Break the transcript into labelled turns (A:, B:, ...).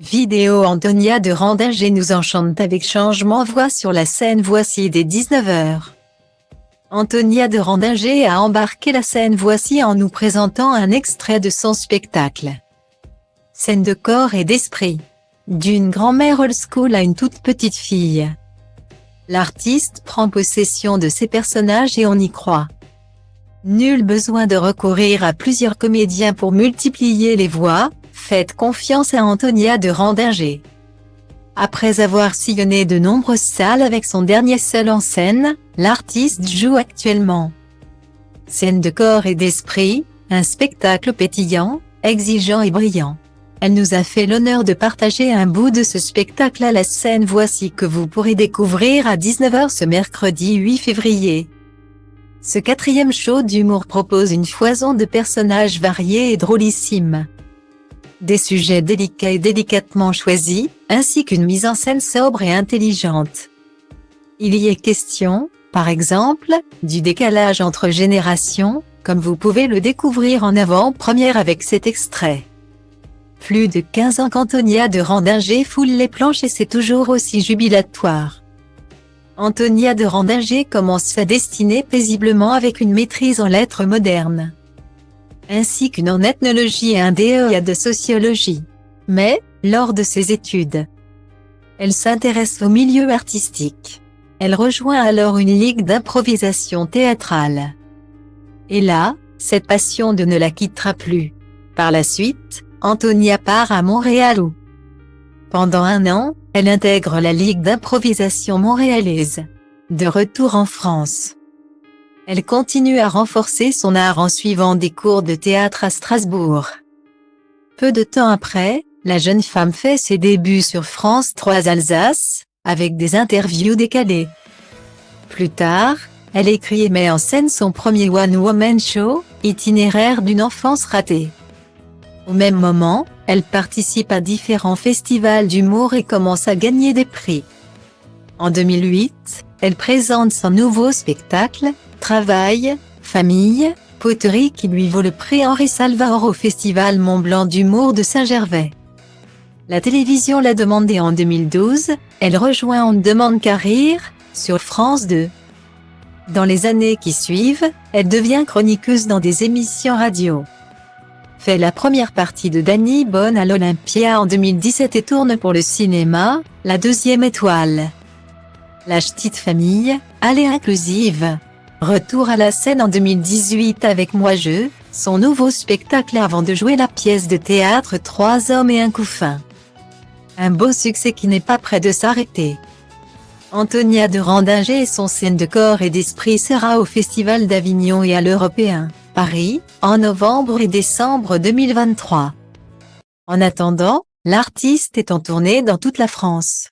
A: Vidéo. Antonia de Randinger nous enchante avec changement voix sur la scène. Voici dès 19h. Antonia de Randinger a embarqué la scène Voici en nous présentant un extrait de son spectacle. Scène de corps et d'esprit. D'une grand-mère old school à une toute petite fille. L'artiste prend possession de ses personnages et on y croit. Nul besoin de recourir à plusieurs comédiens pour multiplier les voix, faites confiance à Antonia de Randinger. Après avoir sillonné de nombreuses salles avec son dernier seul en scène, l'artiste joue actuellement Scène de corps et d'esprit, un spectacle pétillant, exigeant et brillant. Elle nous a fait l'honneur de partager un bout de ce spectacle à la scène Voici que vous pourrez découvrir à 19h ce mercredi 8 février. Ce 4e show d'humour propose une foison de personnages variés et drôlissimes. Des sujets délicats et délicatement choisis, ainsi qu'une mise en scène sobre et intelligente. Il y est question, par exemple, du décalage entre générations, comme vous pouvez le découvrir en avant-première avec cet extrait. Plus de 15 ans qu'Antonia de Randinger foule les planches et c'est toujours aussi jubilatoire. Antonia de Randinger commence sa destinée paisiblement avec une maîtrise en lettres modernes, ainsi qu'une en ethnologie et un DEA de sociologie. Mais, lors de ses études, elle s'intéresse au milieu artistique. Elle rejoint alors une ligue d'improvisation théâtrale. Et là, cette passion ne la quittera plus. Par la suite, Antonia part à Montréal où, pendant 1 an, elle intègre la Ligue d'improvisation montréalaise. De retour en France, elle continue à renforcer son art en suivant des cours de théâtre à Strasbourg. Peu de temps après, la jeune femme fait ses débuts sur France 3 Alsace, avec des interviews décalées. Plus tard, elle écrit et met en scène son premier one-woman show, Itinéraire d'une enfance ratée. Au même moment, elle participe à différents festivals d'humour et commence à gagner des prix. En 2008, elle présente son nouveau spectacle, Travail, famille, poterie qui lui vaut le prix Henri Salvador au Festival Mont-Blanc d'humour de Saint-Gervais. La télévision l'a demandé en 2012, elle rejoint On ne demande qu'à rire, sur France 2. Dans les années qui suivent, elle devient chroniqueuse dans des émissions radio. Fait la première partie de Danny Boone à l'Olympia en 2017 et tourne pour le cinéma, La Deuxième Étoile. La Ch'tite Famille, allez inclusive. Retour à la scène en 2018 avec Moi Je, son nouveau spectacle avant de jouer la pièce de théâtre 3 hommes et un couffin. Un beau succès qui n'est pas près de s'arrêter. Antonia de Randinger et son scène de corps et d'esprit sera au Festival d'Avignon et à l'Européen, Paris, en novembre et décembre 2023. En attendant, l'artiste est en tournée dans toute la France.